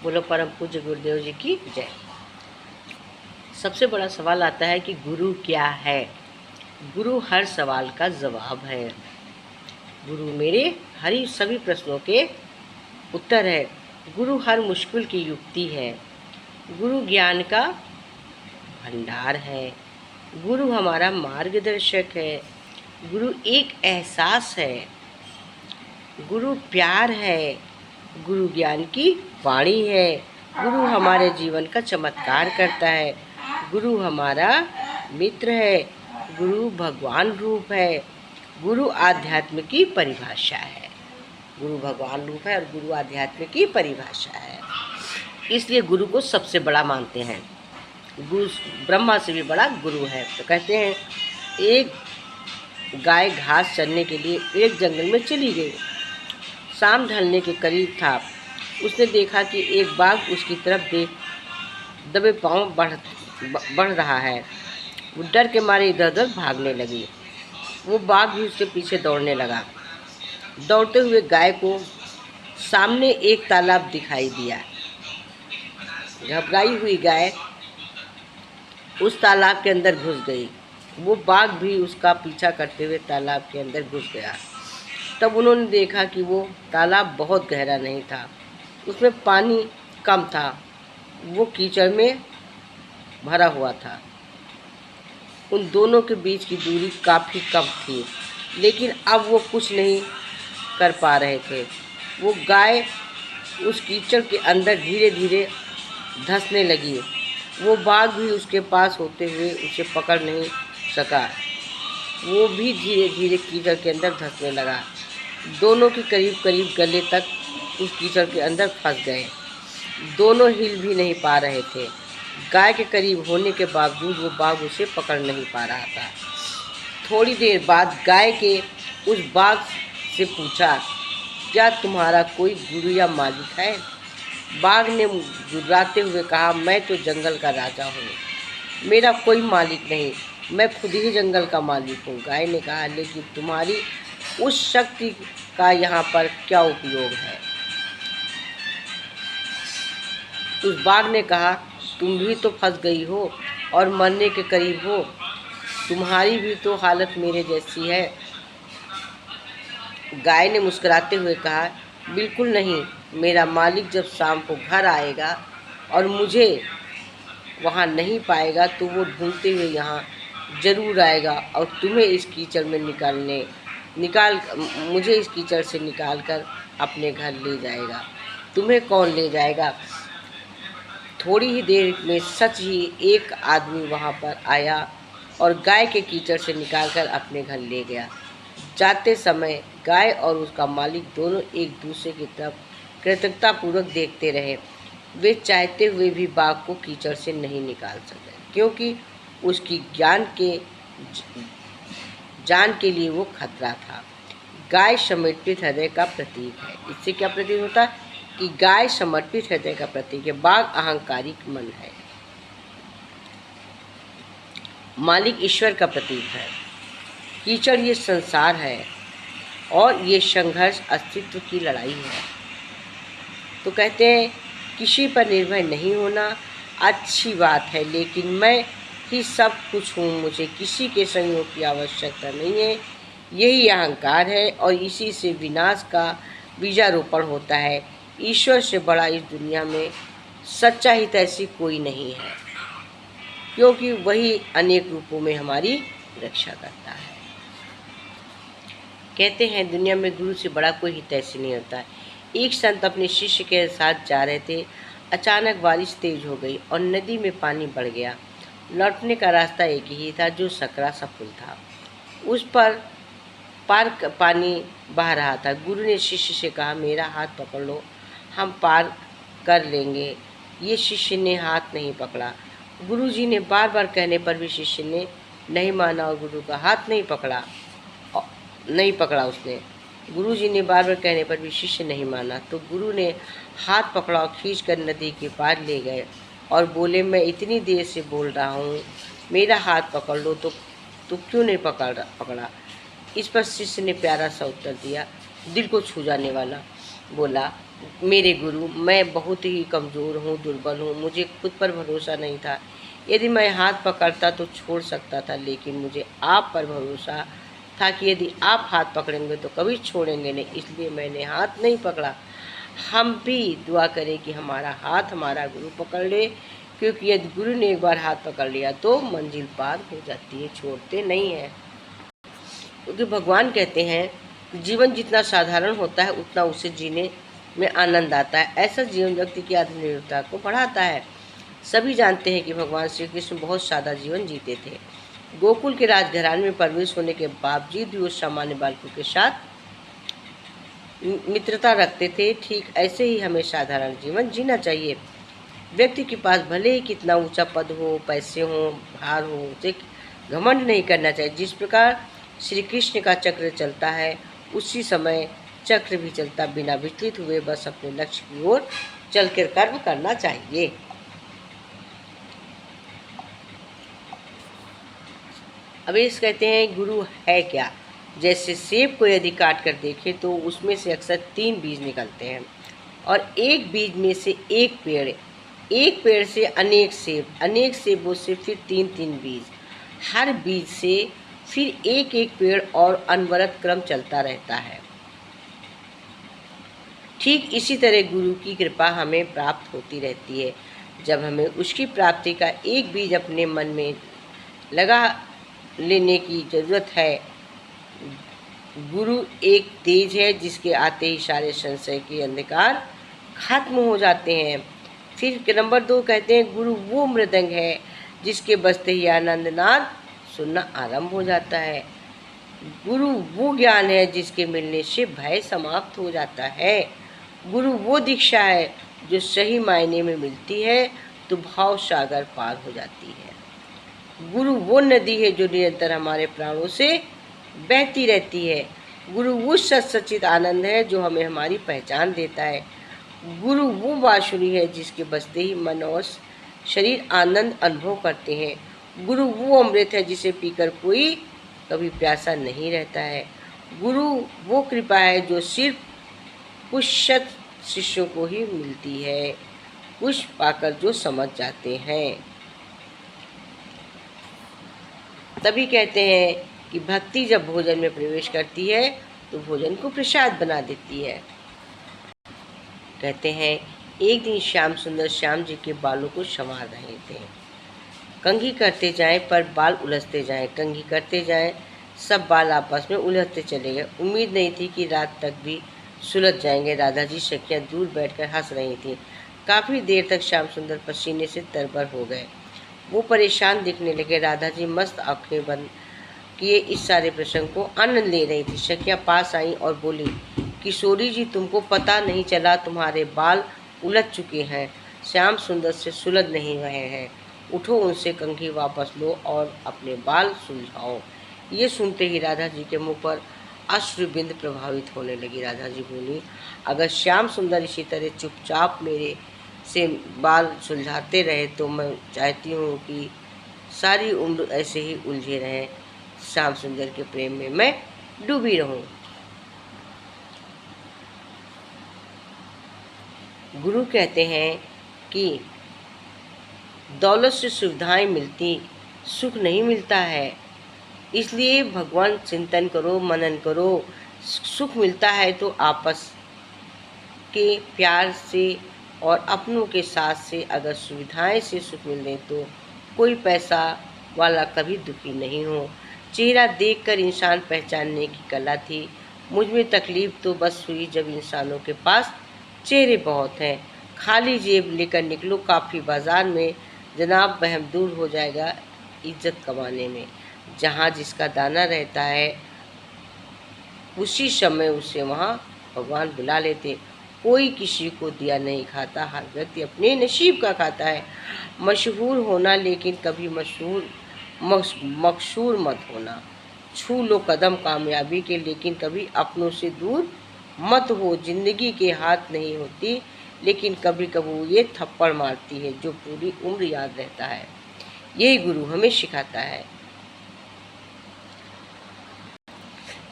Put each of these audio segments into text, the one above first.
बोलो परम पूज्य गुरुदेव जी की जय। सबसे बड़ा सवाल आता है कि गुरु क्या है। गुरु हर सवाल का जवाब है। गुरु मेरे हर सभी प्रश्नों के उत्तर है। गुरु हर मुश्किल की युक्ति है। गुरु ज्ञान का भंडार है। गुरु हमारा मार्गदर्शक है। गुरु एक एहसास है। गुरु प्यार है। गुरु ज्ञान की वाणी है। गुरु हमारे जीवन का चमत्कार करता है। गुरु हमारा मित्र है। गुरु भगवान रूप है। गुरु आध्यात्म की परिभाषा है। गुरु भगवान रूप है और गुरु आध्यात्म की परिभाषा है। इसलिए गुरु को सबसे बड़ा मानते हैं। गुरु ब्रह्मा से भी बड़ा गुरु है। तो कहते हैं एक गाय घास चरने के लिए एक जंगल में चली गई। शाम ढलने के करीब था। उसने देखा कि एक बाघ उसकी तरफ दबे पांव बढ़ रहा है। वो डर के मारे इधर उधर भागने लगी। वो बाघ भी उसके पीछे दौड़ने लगा। दौड़ते हुए गाय को सामने एक तालाब दिखाई दिया। घबराई हुई गाय उस तालाब के अंदर घुस गई। वो बाघ भी उसका पीछा करते हुए तालाब के अंदर घुस गया। तब उन्होंने देखा कि वो तालाब बहुत गहरा नहीं था, उसमें पानी कम था, वो कीचड़ में भरा हुआ था। उन दोनों के बीच की दूरी काफ़ी कम थी, लेकिन अब वो कुछ नहीं कर पा रहे थे। वो गाय उस कीचड़ के अंदर धीरे धीरे धंसने लगी। वो बाघ भी उसके पास होते हुए उसे पकड़ नहीं सका। वो भी धीरे धीरे कीचड़ के अंदर धंसने लगा। दोनों के करीब करीब गले तक उस कीचड़ के अंदर फंस गए। दोनों हिल भी नहीं पा रहे थे। गाय के करीब होने के बावजूद वो बाघ उसे पकड़ नहीं पा रहा था। थोड़ी देर बाद गाय के उस बाघ से पूछा, क्या तुम्हारा कोई गुरु या मालिक है? बाघ ने गुर्राते हुए कहा, मैं तो जंगल का राजा हूँ, मेरा कोई मालिक नहीं, मैं खुद ही जंगल का मालिक हूँ। गाय ने कहा, लेकिन तुम्हारी उस शक्ति का यहाँ पर क्या उपयोग है? उस बाघ ने कहा, तुम भी तो फंस गई हो और मरने के करीब हो, तुम्हारी भी तो हालत मेरे जैसी है। गाय ने मुस्कुराते हुए कहा, बिल्कुल नहीं, मेरा मालिक जब शाम को घर आएगा और मुझे वहाँ नहीं पाएगा तो वो ढूंढते हुए यहाँ ज़रूर आएगा और तुम्हें इस कीचड़ में मुझे इस कीचड़ से निकाल कर अपने घर ले जाएगा। तुम्हें कौन ले जाएगा? थोड़ी ही देर में सच ही एक आदमी वहाँ पर आया और गाय के कीचड़ से निकालकर अपने घर ले गया। जाते समय गाय और उसका मालिक दोनों एक दूसरे की तरफ कृतज्ञतापूर्वक देखते रहे। वे चाहते हुए भी बाघ को कीचड़ से नहीं निकाल सके, क्योंकि उसकी जान के लिए वो खतरा था। गाय समर्पित हृदय का प्रतीक है। इससे क्या प्रतीत होता है कि गाय समर्पित हृदय का प्रतीक है। बाघ अहंकारिक मन है। मालिक ईश्वर का प्रतीक है। कीचड़ ये संसार है और ये संघर्ष अस्तित्व की लड़ाई है। तो कहते हैं किसी पर निर्भर नहीं होना अच्छी बात है, लेकिन मैं ही सब कुछ हूँ, मुझे किसी के सहयोग की आवश्यकता नहीं है। यही अहंकार है और इसी से विनाश का बीजारोपण होता है। ईश्वर से बड़ा इस दुनिया में सच्चा हितैषी कोई नहीं है, क्योंकि वही अनेक रूपों में हमारी रक्षा करता है। कहते हैं दुनिया में गुरु से बड़ा कोई हितैषी नहीं होता। एक संत अपने शिष्य के साथ जा रहे थे। अचानक बारिश तेज हो गई और नदी में पानी बढ़ गया। लौटने का रास्ता एक ही था, जो सकरा सा पुल था। उस पर पार पानी बह रहा था। गुरु ने शिष्य से कहा, मेरा हाथ पकड़ लो, हम पार कर लेंगे। ये शिष्य ने हाथ नहीं पकड़ा। गुरु जी ने बार बार कहने पर भी शिष्य ने नहीं माना और गुरु का हाथ नहीं पकड़ा उसने। गुरु जी ने बार बार कहने पर भी शिष्य नहीं माना, तो गुरु ने हाथ पकड़ा और खींच कर नदी के पार ले गए और बोले, मैं इतनी देर से बोल रहा हूँ, मेरा हाथ पकड़ लो, तो क्यों नहीं पकड़ा? इस पर शिष्य ने प्यारा सा उत्तर दिया, दिल को छू जाने वाला। बोला, मेरे गुरु, मैं बहुत ही कमज़ोर हूँ, दुर्बल हूँ, मुझे खुद पर भरोसा नहीं था। यदि मैं हाथ पकड़ता तो छोड़ सकता था, लेकिन मुझे आप पर भरोसा था कि यदि आप हाथ पकड़ेंगे तो कभी छोड़ेंगे नहीं, इसलिए मैंने हाथ नहीं पकड़ा। हम भी दुआ करें कि हमारा हाथ हमारा गुरु पकड़ ले, क्योंकि यदि गुरु ने एक बार हाथ पकड़ लिया तो मंजिल पार हो जाती है, छोड़ते नहीं हैं। क्योंकि भगवान कहते हैं जीवन जितना साधारण होता है उतना उसे जीने में आनंद आता है। ऐसा जीवन व्यक्ति की आत्मनिर्भरता को बढ़ाता है। सभी जानते हैं कि भगवान श्री कृष्ण बहुत सादा जीवन जीते थे। गोकुल के राजघराने में प्रवेश होने के बावजूद भी वो सामान्य बालकों के साथ मित्रता रखते थे। ठीक ऐसे ही हमें साधारण जीवन जीना चाहिए। व्यक्ति के पास भले ही कितना ऊंचा पद हो, पैसे हो, भार हो, उसे घमंड नहीं करना चाहिए। जिस प्रकार श्री कृष्ण का चक्र चलता है उसी समय चक्र भी चलता, बिना विचलित हुए बस अपने लक्ष्य की ओर चलकर कर्म करना चाहिए। अब इस कहते हैं गुरु है क्या। जैसे सेब को यदि काट कर देखें तो उसमें से अक्सर 3 बीज निकलते हैं, और एक बीज में से एक पेड़ से अनेक सेब, अनेक सेबों से फिर 3-3 बीज, हर बीज से फिर एक एक पेड़, और अनवरत क्रम चलता रहता है। ठीक इसी तरह गुरु की कृपा हमें प्राप्त होती रहती है। जब हमें उसकी प्राप्ति का एक बीज अपने मन में लगा लेने की जरूरत है। गुरु एक तेज है जिसके आते ही सारे संशय के अंधकार खत्म हो जाते हैं। फिर नंबर 2 कहते हैं गुरु वो मृदंग है जिसके बजते ही आनंद नाद सुनना आरंभ हो जाता है। गुरु वो ज्ञान है जिसके मिलने से भय समाप्त हो जाता है। गुरु वो दीक्षा है जो सही मायने में मिलती है तो भाव सागर पार हो जाती है। गुरु वो नदी है जो निरंतर हमारे प्राणों से बहती रहती है। गुरु वो सच्चित आनंद है जो हमें हमारी पहचान देता है। गुरु वो बांसुरी है जिसके बजते ही मन और शरीर आनंद अनुभव करते हैं। गुरु वो अमृत है जिसे पीकर कोई कभी प्यासा नहीं रहता है। गुरु वो कृपा है जो सिर्फ कुछ शत शिष्यों को ही मिलती है, कुछ पाकर जो समझ जाते हैं। तभी कहते हैं कि भक्ति जब भोजन में प्रवेश करती है तो भोजन को प्रसाद बना देती है। कहते हैं एक दिन श्याम सुंदर श्याम जी के बालों को संवार रहे थे। कंघी करते जाएं पर बाल उलझते जाएं, कंघी करते जाएं, सब बाल आपस में उलझते चले गए। उम्मीद नहीं थी कि रात तक भी सुलझ जाएंगे। राधा जी सखियाँ दूर बैठकर हंस रही थीं। काफ़ी देर तक श्याम सुंदर पसीने से तरबर हो गए। वो परेशान दिखने लगे। राधा जी मस्त आंखें बंद किए इस सारे प्रसंग को आनंद ले रही थी। सखियाँ पास आईं और बोली, किशोरी जी तुमको पता नहीं चला, तुम्हारे बाल उलझ चुके हैं, श्याम सुंदर से सुलझ नहीं रहे हैं। उठो, उनसे कंघी वापस लो और अपने बाल सुलझाओ। ये सुनते ही राधा जी के मुंह पर अश्रुबिंद प्रभावित होने लगी। राधा जी बोली, अगर श्याम सुंदर इसी तरह चुपचाप मेरे से बाल सुलझाते रहे तो मैं चाहती हूँ कि सारी उम्र ऐसे ही उलझे रहें, श्याम सुंदर के प्रेम में मैं डूबी रहूं। गुरु कहते हैं कि दौलत से सुविधाएं मिलती, सुख नहीं मिलता है। इसलिए भगवान चिंतन करो, मनन करो। सुख मिलता है तो आपस के प्यार से और अपनों के साथ से। अगर सुविधाएं से सुख मिले तो कोई पैसा वाला कभी दुखी नहीं हो। चेहरा देखकर इंसान पहचानने की कला थी। मुझ में तकलीफ तो बस हुई जब इंसानों के पास चेहरे बहुत हैं। खाली जेब लेकर निकलो काफ़ी बाजार में, जनाब वहम दूर हो जाएगा इज्जत कमाने में। जहाँ जिसका दाना रहता है उसी समय उसे वहाँ भगवान बुला लेते। कोई किसी को दिया नहीं खाता, हर व्यक्ति अपने नसीब का खाता है। मशहूर होना लेकिन कभी मकसूर मत होना। छू लो कदम कामयाबी के लेकिन कभी अपनों से दूर मत हो। जिंदगी के हाथ नहीं होती लेकिन कभी कभी वो ये थप्पड़ मारती है जो पूरी उम्र याद रहता है। यही गुरु हमें सिखाता है।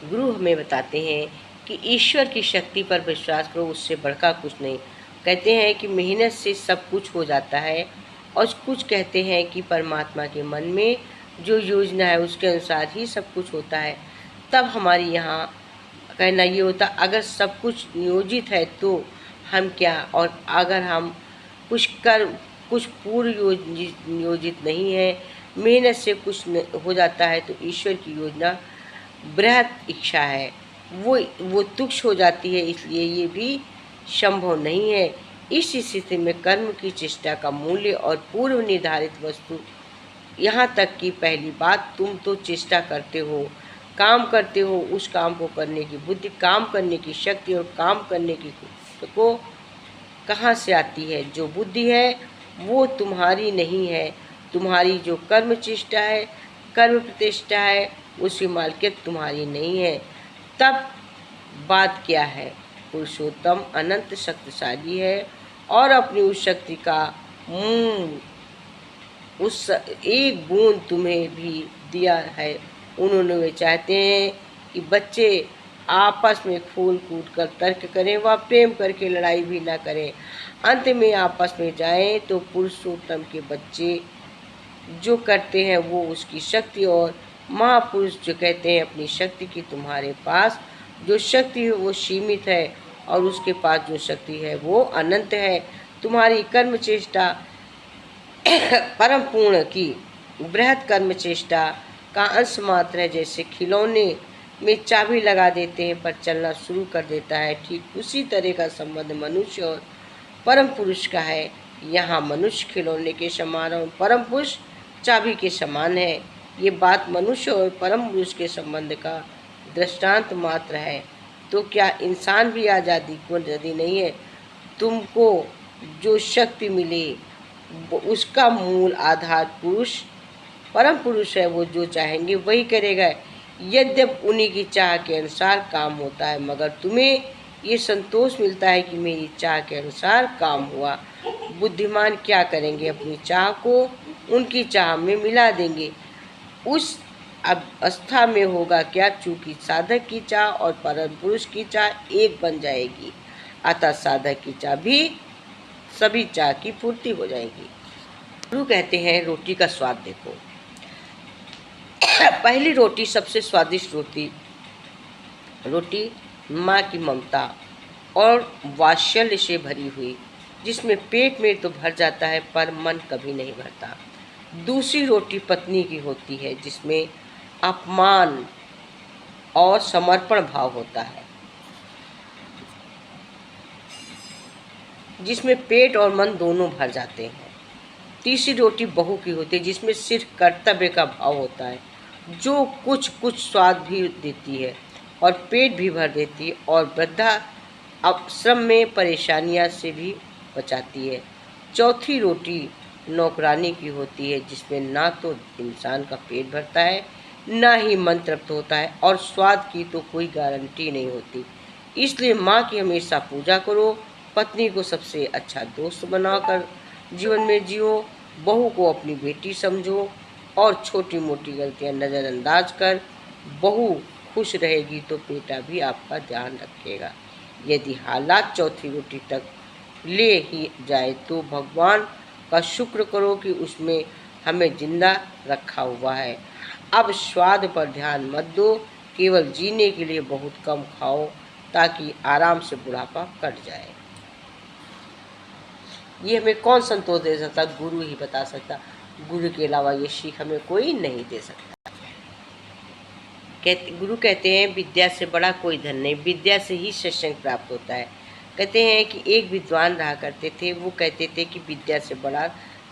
गुरु हमें बताते हैं कि ईश्वर की शक्ति पर विश्वास करो, उससे बढ़कर कुछ नहीं। कहते हैं कि मेहनत से सब कुछ हो जाता है, और कुछ कहते हैं कि परमात्मा के मन में जो योजना है उसके अनुसार ही सब कुछ होता है। तब हमारी यहाँ कहना ये होता, अगर सब कुछ नियोजित है तो हम क्या, और अगर हम कुछ पूर्व नियोजित नहीं है, मेहनत से कुछ हो जाता है, तो ईश्वर की योजना बृहत इच्छा है, वो तुक्ष हो जाती है, इसलिए ये भी संभव नहीं है। इस स्थिति में कर्म की चेष्टा का मूल्य और पूर्व निर्धारित वस्तु, यहाँ तक कि पहली बात, तुम तो चेष्टा करते हो, काम करते हो, उस काम को करने की बुद्धि, काम करने की शक्ति और काम करने की को कहाँ से आती है? जो बुद्धि है वो तुम्हारी नहीं है, तुम्हारी जो कर्म चेष्टा है, कर्म प्रतिष्ठा है, उसकी मालिकियत तुम्हारी नहीं है। तब बात क्या है? पुरुषोत्तम अनंत शक्तिशाली है और अपनी उस शक्ति का उस एक बूंद तुम्हें भी दिया है। उन्होंने वे चाहते हैं कि बच्चे आपस में खून कूद कर तर्क करें, व प्रेम करके लड़ाई भी ना करें, अंत में आपस में जाएं। तो पुरुषोत्तम के बच्चे जो करते हैं वो उसकी शक्ति, और महापुरुष जो कहते हैं अपनी शक्ति की, तुम्हारे पास जो शक्ति है वो सीमित है और उसके पास जो शक्ति है वो अनंत है। तुम्हारी कर्म चेष्टा परम पूर्ण की बृहत कर्म चेष्टा का अंश मात्र है। जैसे खिलौने में चाबी लगा देते हैं पर चलना शुरू कर देता है, ठीक उसी तरह का संबंध मनुष्य और परम पुरुष का है। यहाँ मनुष्य खिलौने के समान और परम पुरुष चाबी के समान है। ये बात मनुष्य और परम पुरुष के संबंध का दृष्टांत मात्र है। तो क्या इंसान भी आज़ादी को आज़ादी नहीं है? तुमको जो शक्ति मिले उसका मूल आधार पुरुष परम पुरुष है। वो जो चाहेंगे वही करेगा, यद्यपि उन्हीं की चाह के अनुसार काम होता है, मगर तुम्हें ये संतोष मिलता है कि मेरी चाह के अनुसार काम हुआ। बुद्धिमान क्या करेंगे? अपनी चाह को उनकी चाह में मिला देंगे। उस अवस्था में होगा क्या? चूंकि साधक की चाह और परम पुरुष की चाह एक बन जाएगी, अतः साधक की चाह भी सभी चाह की पूर्ति हो जाएगी। गुरु कहते हैं रोटी का स्वाद देखो। पहली रोटी सबसे स्वादिष्ट रोटी माँ की ममता और वात्सल्य से भरी हुई, जिसमें पेट में तो भर जाता है पर मन कभी नहीं भरता। दूसरी रोटी पत्नी की होती है, जिसमें अपमान और समर्पण भाव होता है, जिसमें पेट और मन दोनों भर जाते हैं। तीसरी रोटी बहू की होती है, जिसमें सिर्फ कर्तव्य का भाव होता है, जो कुछ स्वाद भी देती है और पेट भी भर देती है और वृद्धा आश्रम में परेशानियां से भी बचाती है। चौथी रोटी नौकरानी की होती है, जिसमें ना तो इंसान का पेट भरता है, ना ही मन तृप्त होता है, और स्वाद की तो कोई गारंटी नहीं होती। इसलिए माँ की हमेशा पूजा करो, पत्नी को सबसे अच्छा दोस्त बनाकर जीवन में जियो, बहू को अपनी बेटी समझो और छोटी मोटी गलतियां नज़रअंदाज कर बहू खुश रहेगी तो बेटा भी आपका ध्यान रखेगा। यदि हालात चौथी रोटी तक ले ही जाए तो भगवान का शुक्र करो कि उसमें हमें जिंदा रखा हुआ है। अब स्वाद पर ध्यान मत दो, केवल जीने के लिए बहुत कम खाओ ताकि आराम से बुढ़ापा कट जाए। ये हमें कौन संतोष दे सकता? गुरु ही बता सकता। गुरु के अलावा ये सीख हमें कोई नहीं दे सकता। गुरु कहते हैं विद्या से बड़ा कोई धन नहीं, विद्या से ही सत्संग प्राप्त होता है। कहते हैं कि एक विद्वान रहा करते थे, वो कहते थे कि विद्या से बड़ा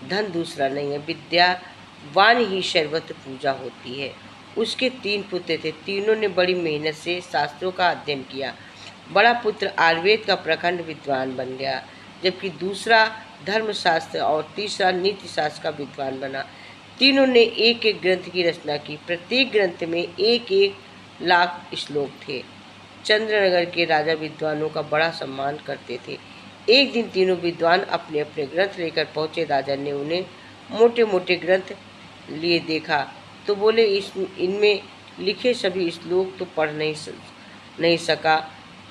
धन दूसरा नहीं है, विद्यावान ही सर्वत्र पूजा होती है। उसके 3 पुत्र थे, तीनों ने बड़ी मेहनत से शास्त्रों का अध्ययन किया। बड़ा पुत्र आयुर्वेद का प्रखंड विद्वान बन गया, जबकि दूसरा धर्मशास्त्र और तीसरा नीति शास्त्र का विद्वान बना। तीनों ने एक एक ग्रंथ की रचना की, प्रत्येक ग्रंथ में 1-1 लाख श्लोक थे। चंद्रनगर के राजा विद्वानों का बड़ा सम्मान करते थे। एक दिन तीनों विद्वान अपने अपने ग्रंथ लेकर पहुँचे। राजा ने उन्हें मोटे मोटे ग्रंथ लिए देखा तो बोले, इनमें लिखे सभी श्लोक तो पढ़ नहीं सका,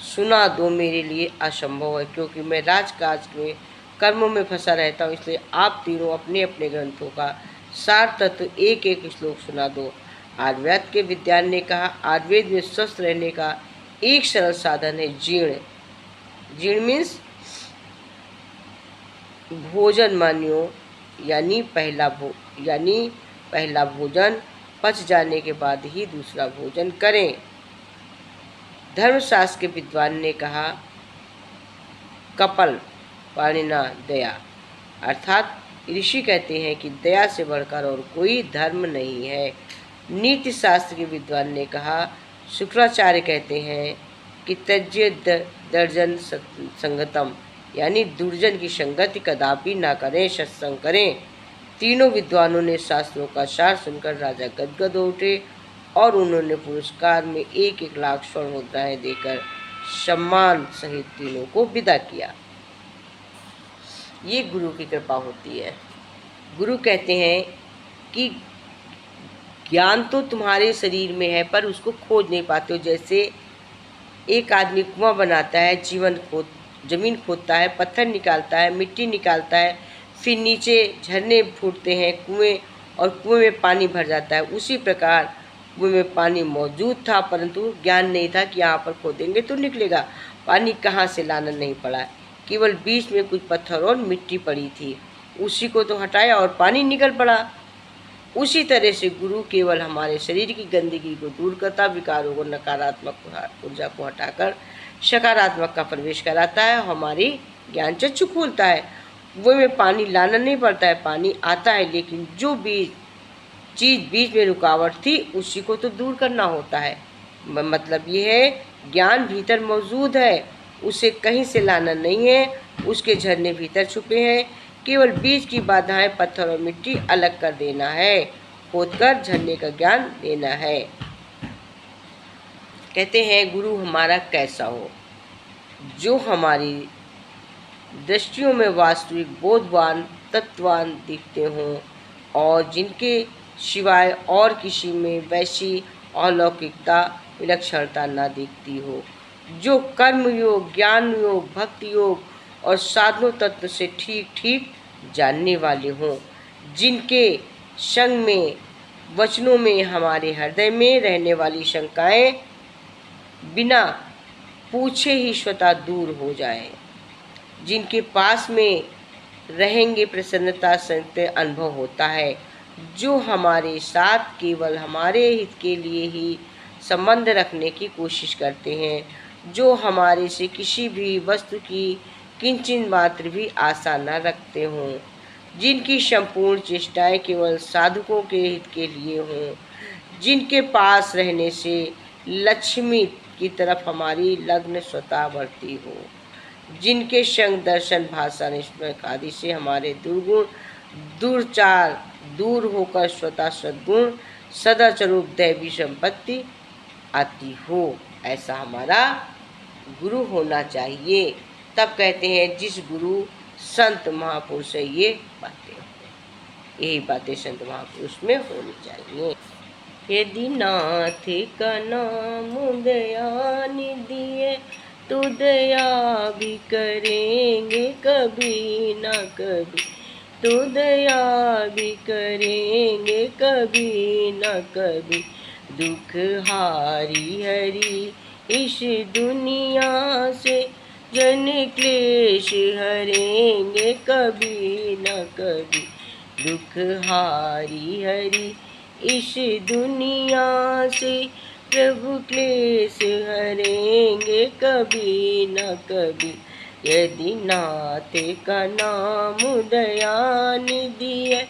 सुना दो मेरे लिए असंभव है, क्योंकि मैं राजकाज में कर्मों में फंसा रहता हूँ। इसलिए आप तीनों अपने अपने ग्रंथों का सार तत्व एक एक श्लोक सुना दो। आयुर्वेद के विद्वान ने कहा, आयुर्वेद में स्वस्थ रहने का एक सरल साधन है जीर्ण। जीर्ण मीन्स भोजन मानियो, यानी पहला भोजन पच जाने के बाद ही दूसरा भोजन करें। धर्मशास्त्र के विद्वान ने कहा, कपल पाणिना दया, अर्थात ऋषि कहते हैं कि दया से बढ़कर और कोई धर्म नहीं है। नीति शास्त्र के विद्वान ने कहा, शुक्राचार्य कहते हैं कि त्यज्य दर्जन संगतम, यानी दुर्जन की संगति कदापि ना करें, सत्संग करें। तीनों विद्वानों ने शास्त्रों का सार सुनकर राजा गदगद हो उठे और उन्होंने पुरस्कार में 1-1 लाख स्वर्ण मुद्राएं देकर सम्मान सहित तीनों को विदा किया। ये गुरु की कृपा होती है। गुरु कहते हैं कि ज्ञान तो तुम्हारे शरीर में है, पर उसको खोज नहीं पाते हो। जैसे एक आदमी कुआं बनाता है, जमीन खोदता है, पत्थर निकालता है, मिट्टी निकालता है, फिर नीचे झरने फूटते हैं कुएं, और कुएं में पानी भर जाता है। उसी प्रकार कुएं में पानी मौजूद था, परंतु ज्ञान नहीं था कि यहाँ पर खोदेंगे तो निकलेगा। पानी कहाँ से लाना नहीं पड़ा, केवल बीच में कुछ पत्थर और मिट्टी पड़ी थी, उसी को तो हटाया और पानी निकल पड़ा। उसी तरह से गुरु केवल हमारे शरीर की गंदगी को दूर करता, विकारों को, नकारात्मक ऊर्जा को हटाकर सकारात्मक का प्रवेश कराता है, हमारी ज्ञान चक्षु खोलता है। वो में पानी लाना नहीं पड़ता है, पानी आता है, लेकिन जो बीच में रुकावट थी उसी को तो दूर करना होता है। मतलब ये है ज्ञान भीतर मौजूद है, उसे कहीं से लाना नहीं है, उसके झरने भीतर छुपे हैं, केवल बीच की बाधाएं पत्थर और मिट्टी अलग कर देना है, खोदकर झरने का ज्ञान देना है। कहते हैं गुरु हमारा कैसा हो, जो हमारी दृष्टियों में वास्तविक बोधवान तत्वान दिखते हों और जिनके सिवाय और किसी में वैसी अलौकिकता विलक्षणता न दिखती हो, जो कर्म योग, ज्ञान योग, भक्ति योग और साधनों तत्व से ठीक ठीक जानने वाले हों, जिनके संग में वचनों में हमारे हृदय में रहने वाली शंकाएं बिना पूछे ही स्वतः दूर हो जाएं, जिनके पास में रहेंगे प्रसन्नता से अनुभव होता है, जो हमारे साथ केवल हमारे हित के लिए ही संबंध रखने की कोशिश करते हैं, जो हमारे से किसी भी वस्तु की किंचित मात्र भी आशा न रखते हों, जिनकी संपूर्ण चेष्टाएं केवल साधकों के हित के लिए हों, जिनके पास रहने से लक्ष्मी की तरफ हमारी लगन स्वतः बढ़ती हो, जिनके संग दर्शन भाषण स्मृति आदि से हमारे दुर्गुण दुर्चार दूर होकर स्वतः सद्गुण सदाचरूप दैवी संपत्ति आती हो, ऐसा हमारा गुरु होना चाहिए। तब कहते हैं जिस गुरु संत महापुरुष से ये बातें, यही बातें संत महापुरुष में होनी चाहिए। यदि नाथ का नाम दया निधि तो दया भी करेंगे कभी न कभी, तो दया भी करेंगे कभी न कभी। दुख हारी हरी इस दुनिया से जन क्लेश हरेंगे कभी न कभी। दुख हारी हरी इस दुनिया से प्रभु क्लेश हरेंगे कभी न कभी। यदि नाथ का नाम दया निधि है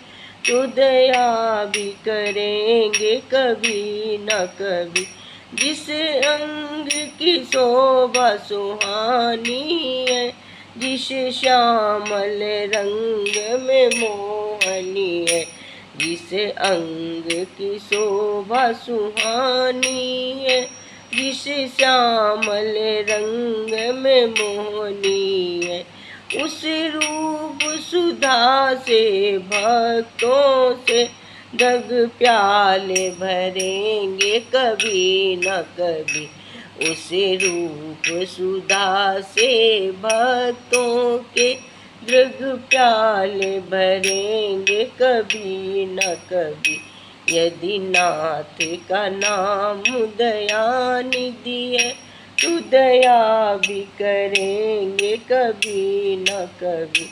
तो दया भी करेंगे कभी न कभी। जिस अंग की शोभा सुहानी है, जिस श्यामल रंग में मोहनी है, जिस अंग की शोभा सुहानी है, जिस श्यामल रंग में मोहनी है, उस रूप सुधा से भक्तों से दग प्याले भरेंगे कभी न कभी। उस रूप सुधा से भक्तों के दृग प्याले भरेंगे कभी न कभी। यदि नाथ का नाम दयानिधि है तो दया भी करेंगे कभी न कभी।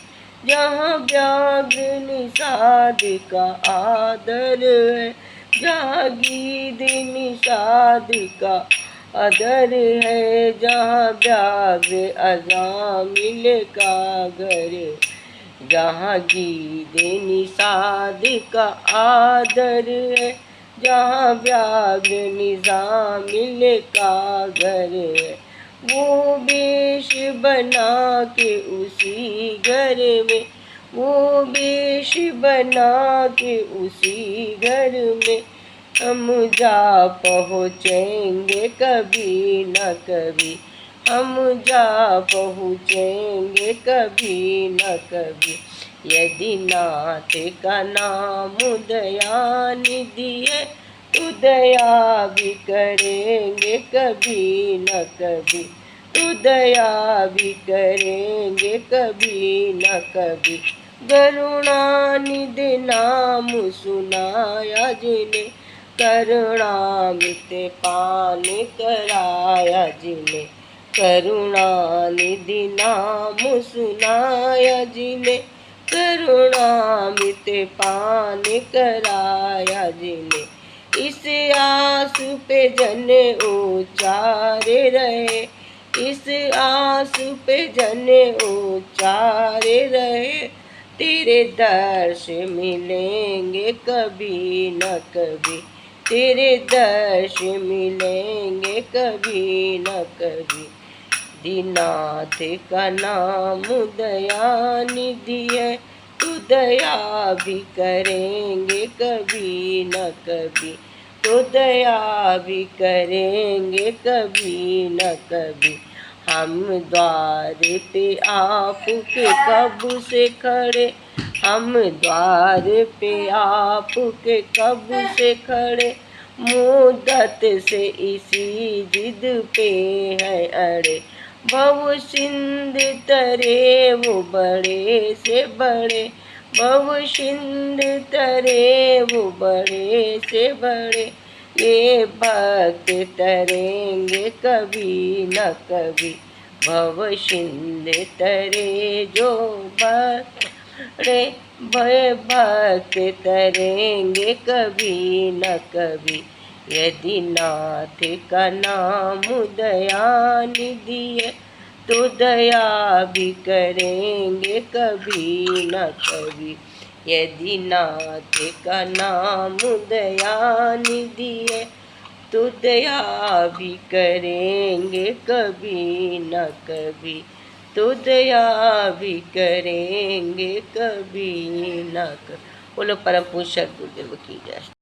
जहाँ व्याघ्र निषाद का आदर है, जहाँ गीध निषाद का अदर है, जहाँ व्याघ्र अजामिल का घर, जहाँ गीध निषाद का आदर है, जहाँ व्याघ्र निजामिल का घर है, वो वेश बना के उसी घर में, वो वेश बना के उसी घर में हम जा पहुँचेंगे कभी न कभी। हम जा पहुँचेंगे कभी न कभी। यदि नाथ का नाम दयानिधि है तो दया भी करेंगे कभी न कभी। तो दया भी करेंगे कभी न कभी। करुणानिधि नाम सुनाया जिन्हें, करुणामृत पान कराया जिन्हें, करुणानिधि नाम सुनाया जिन्हें, करुणामृत पान कराया जिन्हें। इस आस पे जन उचारे रहे, इस आस पे जन उचारे रहे, तेरे दर्श मिलेंगे कभी न कभी। तेरे दर्श मिलेंगे कभी न कभी। दीनाथ का नाम दयानिधि है तो दया भी करेंगे कभी न कभी। तो दया भी करेंगे कभी न कभी। हम द्वार पे आपके कब से खड़े, हम द्वार पे आपके कब से खड़े, मुद्दत से इसी जिद पे है अड़े। भव सिंध तरे वो बड़े से बड़े, भव सिंध तरे वो बड़े से बड़े, ये भक्त तरेंगे कभी न कभी। भव सिंध तरे जो बड़े भय भक्त तरेंगे कभी न कभी। यदि नाथ का नाम दयानिधि है तो दया भी करेंगे कभी न कभी। यदि नाथ का नाम दयानिधि है तो दया भी करेंगे कभी न कभी। तो दया भी करेंगे कभी न कभी। बोलो परम पूज्य गुरुदेव की जय।